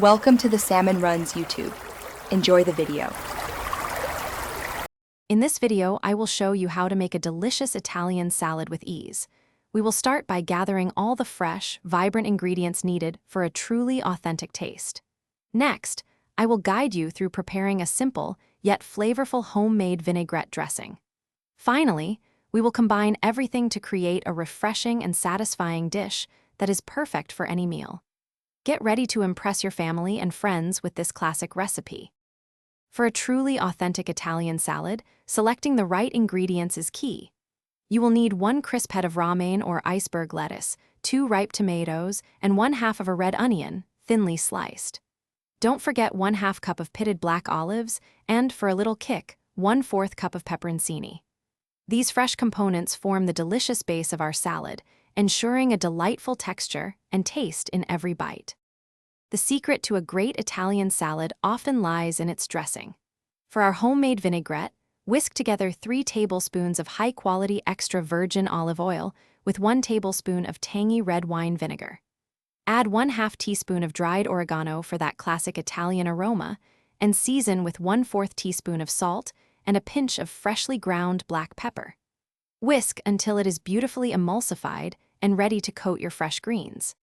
Welcome to the Salmon Runs YouTube. Enjoy the video. In this video, I will show you how to make a delicious Italian salad with ease. We will start by gathering all the fresh, vibrant ingredients needed for a truly authentic taste. Next, I will guide you through preparing a simple, yet flavorful homemade vinaigrette dressing. Finally, we will combine everything to create a refreshing and satisfying dish that is perfect for any meal. Get ready to impress your family and friends with this classic recipe. For a truly authentic Italian salad, selecting the right ingredients is key. You will need 1 crisp head of romaine or iceberg lettuce, 2 ripe tomatoes, and 1/2 of a red onion, thinly sliced. Don't forget 1/2 cup of pitted black olives, and, for a little kick, 1/4 cup of pepperoncini. These fresh components form the delicious base of our salad, ensuring a delightful texture and taste in every bite. The secret to a great Italian salad often lies in its dressing. For our homemade vinaigrette, whisk together 3 tablespoons of high-quality extra virgin olive oil with 1 tablespoon of tangy red wine vinegar. Add 1/2 teaspoon of dried oregano for that classic Italian aroma, and season with 1/4 teaspoon of salt and a pinch of freshly ground black pepper. Whisk until it is beautifully emulsified and ready to coat your fresh greens.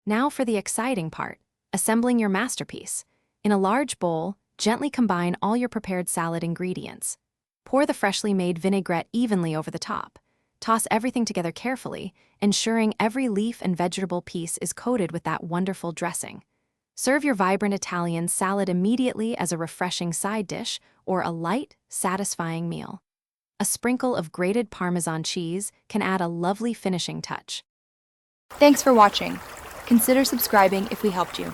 Now for the exciting part, assembling your masterpiece. In a large bowl, gently combine all your prepared salad ingredients. Pour the freshly made vinaigrette evenly over the top. Toss everything together carefully, ensuring every leaf and vegetable piece is coated with that wonderful dressing. Serve your vibrant Italian salad immediately as a refreshing side dish or a light, satisfying meal. A sprinkle of grated Parmesan cheese can add a lovely finishing touch. Thanks for watching. Consider subscribing if we helped you.